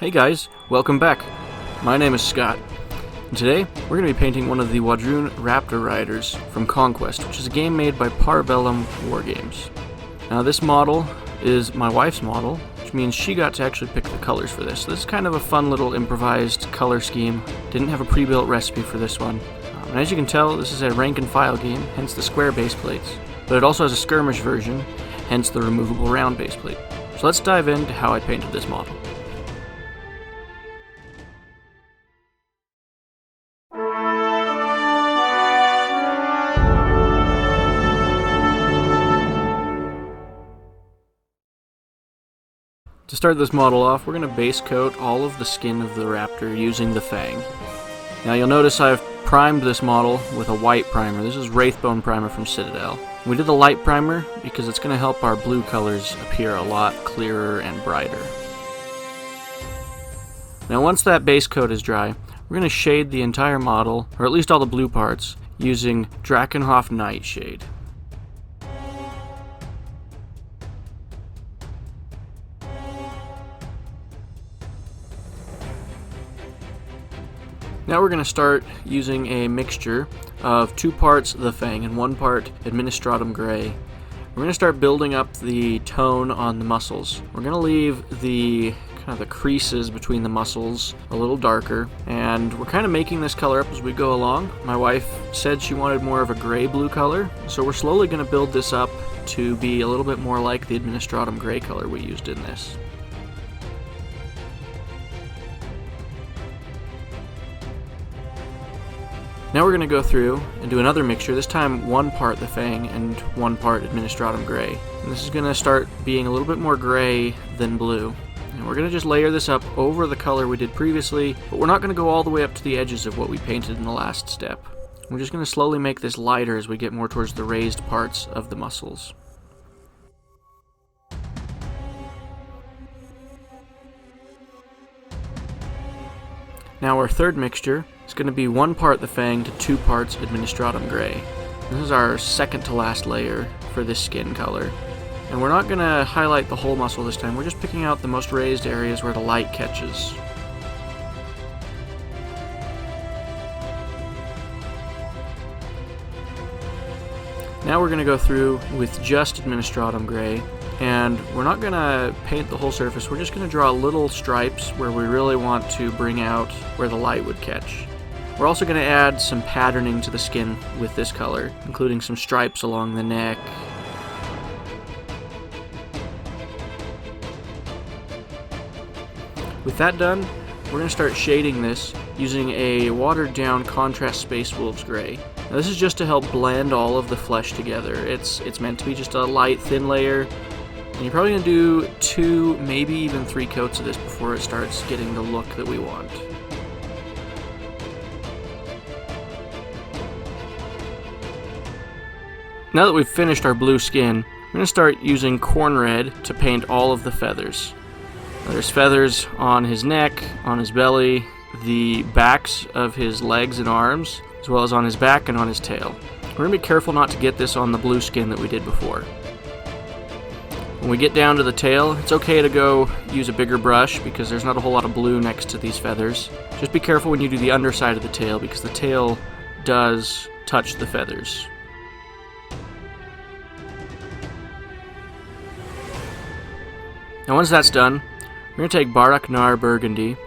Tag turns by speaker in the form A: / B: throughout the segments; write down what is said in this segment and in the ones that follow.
A: Hey guys, welcome back. My name is Scott, and today we're going to be painting one of the Wadroon Raptor Riders from Conquest, which is a game made by Parabellum Wargames. Now this model is my wife's model, which means she got to actually pick the colors for this. This is kind of a fun little improvised color scheme. Didn't have a pre-built recipe for this one. And as you can tell, this is a rank and file game, hence the square base plates. But it also has a skirmish version, hence the removable round base plate. So let's dive into how I painted this model. To start this model off, we're going to base coat all of the skin of the raptor using the Fang. Now you'll notice I've primed this model with a white primer. This is Wraithbone primer from Citadel. We did the light primer because it's going to help our blue colors appear a lot clearer and brighter. Now once that base coat is dry, we're going to shade the entire model, or at least all the blue parts, using Drakenhof Nightshade. Now we're going to start using a mixture of 2 parts the Fang and 1 part Administratum Grey. We're going to start building up the tone on the muscles. We're going to leave the the creases between the muscles a little darker, and we're kind of making this color up as we go along. My wife said she wanted more of a gray-blue color, so we're slowly going to build this up to be a little bit more like the Administratum Grey color we used in this. Now we're going to go through and do another mixture, this time 1 part the Fang and 1 part Administratum Grey. And this is going to start being a little bit more gray than blue. And we're going to just layer this up over the color we did previously, but we're not going to go all the way up to the edges of what we painted in the last step. We're just going to slowly make this lighter as we get more towards the raised parts of the muscles. Now our third mixture is going to be 1 part the Fang to 2 parts Administratum Grey. This is our second to last layer for this skin color. And we're not going to highlight the whole muscle this time, we're just picking out the most raised areas where the light catches. Now we're going to go through with just Administratum Grey, and we're not going to paint the whole surface, we're just going to draw little stripes where we really want to bring out where the light would catch. We're also going to add some patterning to the skin with this color, including some stripes along the neck. With that done, we're going to start shading this using a watered down contrast Space Wolves Grey. Now this is just to help blend all of the flesh together. It's meant to be just a light, thin layer, and you're probably going to do 2, maybe even 3 coats of this before it starts getting the look that we want. Now that we've finished our blue skin, we're going to start using Khome Red to paint all of the feathers. Now, there's feathers on his neck, on his belly, the backs of his legs and arms, as well as on his back and on his tail. We're going to be careful not to get this on the blue skin that we did before. When we get down to the tail, it's okay to go use a bigger brush because there's not a whole lot of blue next to these feathers. Just be careful when you do the underside of the tail because the tail does touch the feathers. Now once that's done, we're going to take Barak Nar Burgundy.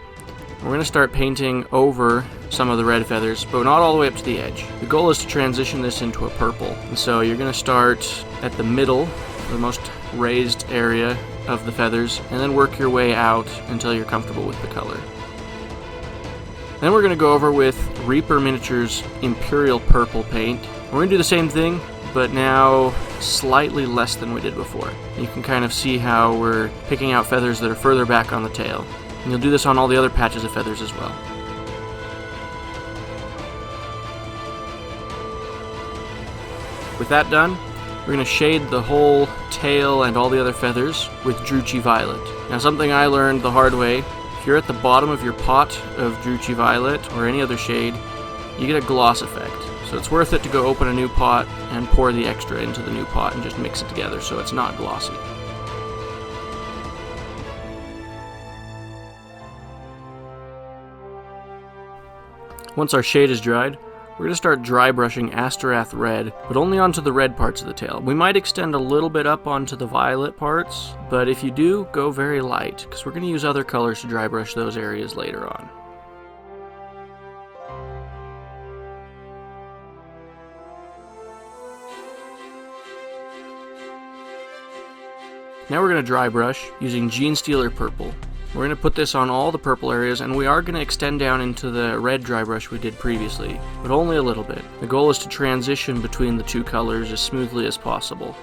A: We're going to start painting over some of the red feathers, but not all the way up to the edge. The goal is to transition this into a purple. And so you're going to start at the middle, the most raised area of the feathers, and then work your way out until you're comfortable with the color. Then we're going to go over with Reaper Miniatures Imperial Purple paint. We're going to do the same thing, but now slightly less than we did before. You can kind of see how we're picking out feathers that are further back on the tail. And you'll do this on all the other patches of feathers as well. With that done, we're going to shade the whole tail and all the other feathers with Druchii Violet. Now something I learned the hard way, if you're at the bottom of your pot of Druchii Violet or any other shade, you get a gloss effect. So it's worth it to go open a new pot and pour the extra into the new pot and just mix it together so it's not glossy. Once our shade is dried, we're going to start dry brushing Astorath Red, but only onto the red parts of the tail. We might extend a little bit up onto the violet parts, but if you do, go very light, because we're going to use other colors to dry brush those areas later on. Now we're going to dry brush using Genestealer Purple. We're going to put this on all the purple areas, and we are going to extend down into the red dry brush we did previously, but only a little bit. The goal is to transition between the two colors as smoothly as possible.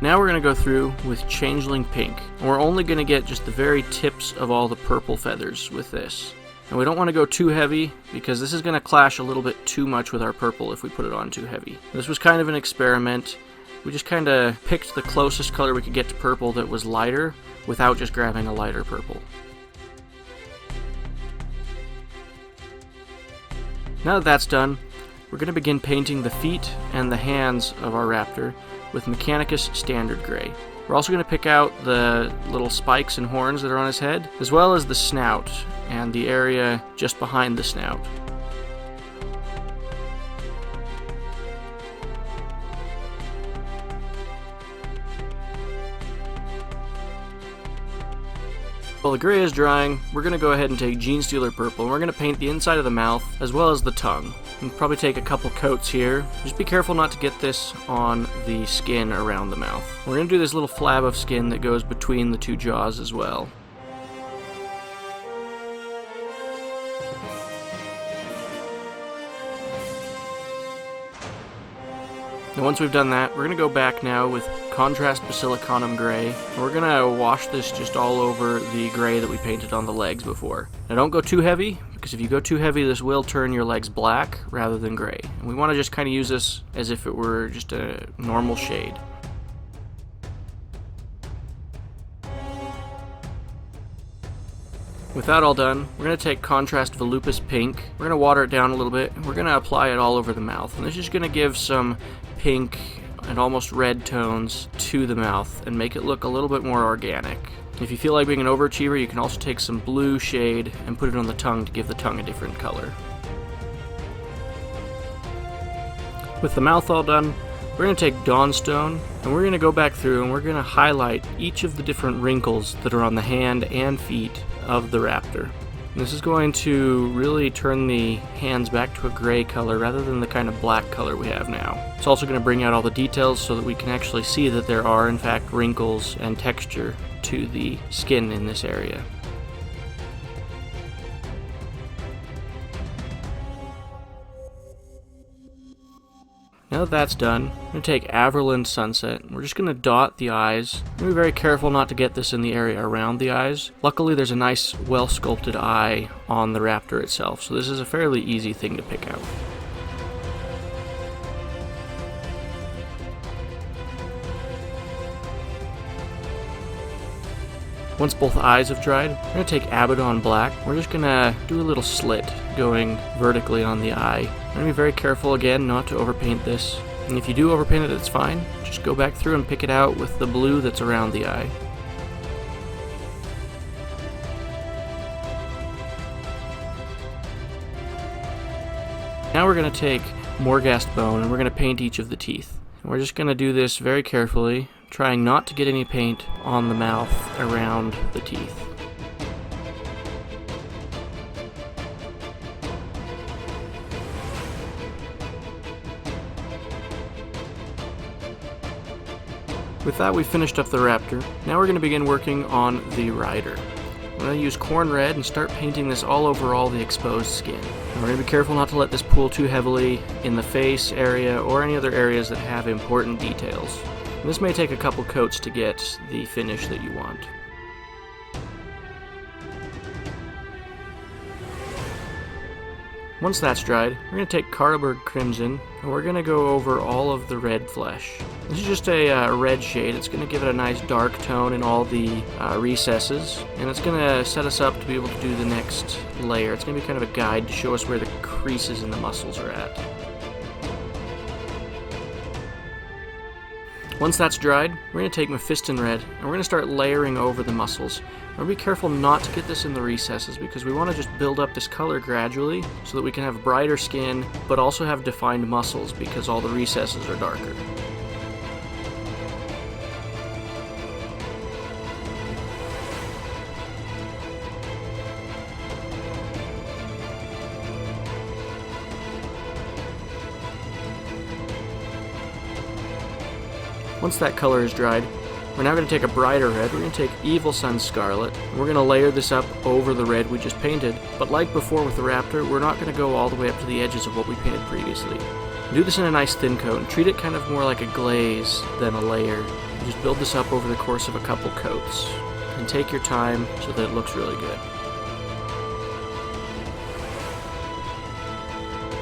A: Now we're going to go through with Changeling Pink, and we're only going to get just the very tips of all the purple feathers with this. And we don't want to go too heavy, because this is going to clash a little bit too much with our purple if we put it on too heavy. This was kind of an experiment. We just kind of picked the closest color we could get to purple that was lighter, without just grabbing a lighter purple. Now that that's done, we're going to begin painting the feet and the hands of our raptor with Mechanicus Standard Grey. We're also going to pick out the little spikes and horns that are on his head, as well as the snout and the area just behind the snout. While the gray is drying, we're going to go ahead and take Genestealer Purple, and we're going to paint the inside of the mouth as well as the tongue. We'll probably take a couple coats here. Just be careful not to get this on the skin around the mouth. We're going to do this little flab of skin that goes between the two jaws as well. And once we've done that, we're going to go back now with Contrast Basilicanum Grey, and we're going to wash this just all over the gray that we painted on the legs before. Now don't go too heavy, because if you go too heavy, this will turn your legs black rather than gray. And we want to just kind of use this as if it were just a normal shade. With that all done, we're going to take Contrast Volupus Pink, we're going to water it down a little bit, and we're going to apply it all over the mouth. And this is going to give some pink and almost red tones to the mouth and make it look a little bit more organic. If you feel like being an overachiever, you can also take some blue shade and put it on the tongue to give the tongue a different color. With the mouth all done, we're going to take Dawnstone, and we're going to go back through and we're going to highlight each of the different wrinkles that are on the hand and feet of the raptor. And this is going to really turn the hands back to a gray color rather than the kind of black color we have now. It's also going to bring out all the details so that we can actually see that there are in fact wrinkles and texture to the skin in this area. Now that that's done, I'm going to take Averland Sunset, and we're just going to dot the eyes. I'm going to be very careful not to get this in the area around the eyes. Luckily there's a nice well-sculpted eye on the raptor itself, so this is a fairly easy thing to pick out. Once both eyes have dried, we're going to take Abaddon Black. We're just going to do a little slit going vertically on the eye. I'm going to be very careful again not to overpaint this. And if you do overpaint it, it's fine. Just go back through and pick it out with the blue that's around the eye. Now we're going to take Morghast Bone and we're going to paint each of the teeth. And we're just going to do this very carefully, trying not to get any paint on the mouth around the teeth. With that, we finished up the raptor. Now we're going to begin working on the rider. I'm going to use Khome Red and start painting this all over all the exposed skin. And we're going to be careful not to let this pool too heavily in the face area or any other areas that have important details. And this may take a couple coats to get the finish that you want. Once that's dried, we're going to take Carroburg Crimson, and we're going to go over all of the red flesh. This is just a red shade. It's going to give it a nice dark tone in all the recesses, and it's going to set us up to be able to do the next layer. It's going to be kind of a guide to show us where the creases in the muscles are at. Once that's dried, we're going to take Mephiston Red, and we're going to start layering over the muscles. Now be careful not to get this in the recesses, because we want to just build up this color gradually so that we can have brighter skin, but also have defined muscles, because all the recesses are darker. Once that color is dried, we're now going to take a brighter red. We're going to take Evil Sunz Scarlet, and we're going to layer this up over the red we just painted. But like before with the Raptor, we're not going to go all the way up to the edges of what we painted previously. Do this in a nice thin coat, and treat it kind of more like a glaze than a layer. And just build this up over the course of a couple coats. And take your time so that it looks really good.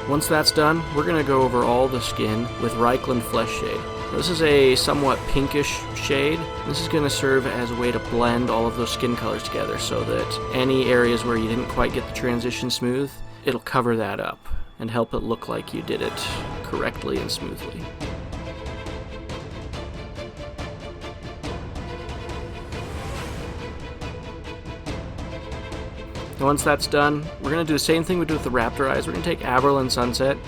A: Once that's done, we're going to go over all the skin with Averland Fleshade. This is a somewhat pinkish shade. This is going to serve as a way to blend all of those skin colors together so that any areas where you didn't quite get the transition smooth, it'll cover that up and help it look like you did it correctly and smoothly. And once that's done, we're going to do the same thing we did with the Raptor eyes. We're going to take Averland Sunset.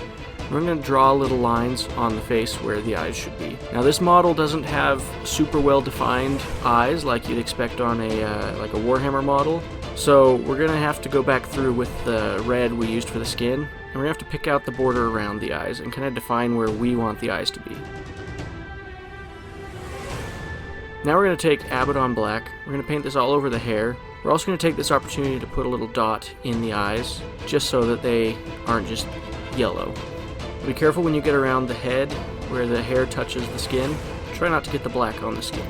A: We're going to draw little lines on the face where the eyes should be. Now this model doesn't have super well defined eyes like you'd expect on a like a Warhammer model. So we're going to have to go back through with the red we used for the skin. And we're going to have to pick out the border around the eyes and kind of define where we want the eyes to be. Now we're going to take Abaddon Black. We're going to paint this all over the hair. We're also going to take this opportunity to put a little dot in the eyes just so that they aren't just yellow. Be careful when you get around the head where the hair touches the skin. Try not to get the black on the skin.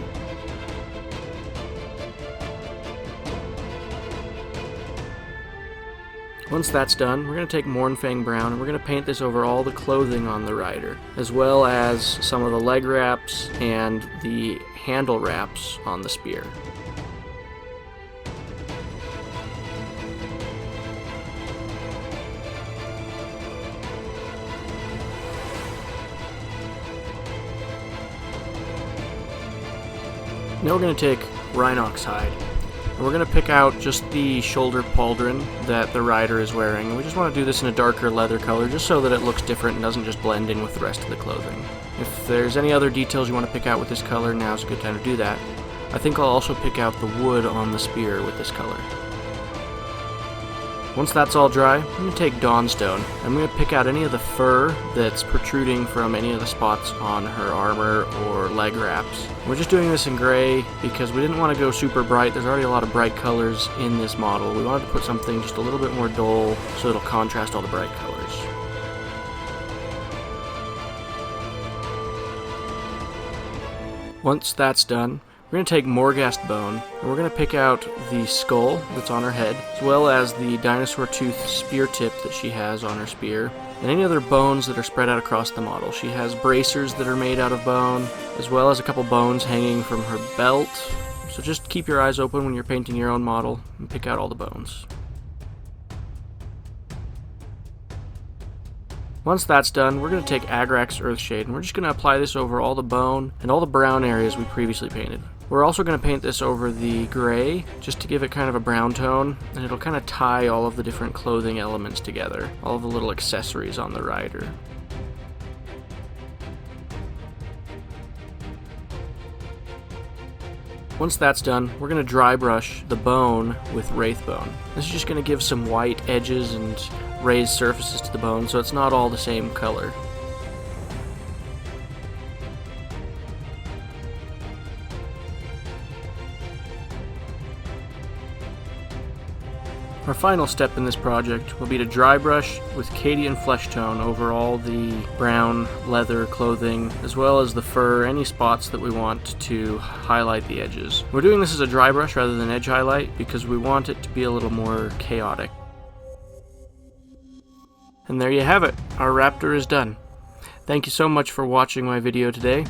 A: Once that's done, we're going to take Mournfang Brown and we're going to paint this over all the clothing on the rider, as well as some of the leg wraps and the handle wraps on the spear. Now we're going to take Rhinox Hide, and we're going to pick out just the shoulder pauldron that the rider is wearing, and we just want to do this in a darker leather color just so that it looks different and doesn't just blend in with the rest of the clothing. If there's any other details you want to pick out with this color, now's a good time to do that. I think I'll also pick out the wood on the spear with this color. Once that's all dry, I'm going to take Dawnstone. I'm going to pick out any of the fur that's protruding from any of the spots on her armor or leg wraps. We're just doing this in gray because we didn't want to go super bright. There's already a lot of bright colors in this model. We wanted to put something just a little bit more dull so it'll contrast all the bright colors. Once that's done, we're going to take Morghast Bone, and we're going to pick out the skull that's on her head, as well as the dinosaur tooth spear tip that she has on her spear, and any other bones that are spread out across the model. She has bracers that are made out of bone, as well as a couple bones hanging from her belt. So just keep your eyes open when you're painting your own model, and pick out all the bones. Once that's done, we're going to take Agrax Earthshade, and we're just going to apply this over all the bone and all the brown areas we previously painted. We're also going to paint this over the gray, just to give it kind of a brown tone, and it'll kind of tie all of the different clothing elements together, all of the little accessories on the rider. Once that's done, we're going to dry brush the bone with Wraithbone. This is just going to give some white edges and raised surfaces to the bone, so it's not all the same color. Our final step in this project will be to dry brush with Cadian Fleshtone over all the brown leather clothing, as well as the fur, any spots that we want to highlight the edges. We're doing this as a dry brush rather than edge highlight because we want it to be a little more chaotic. And there you have it, our Raptor is done. Thank you so much for watching my video today.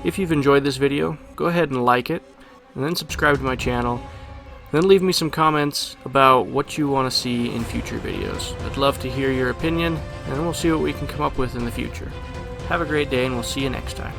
A: If you've enjoyed this video, go ahead and like it, and then subscribe to my channel. Then leave me some comments about what you want to see in future videos. I'd love to hear your opinion, and we'll see what we can come up with in the future. Have a great day, and we'll see you next time.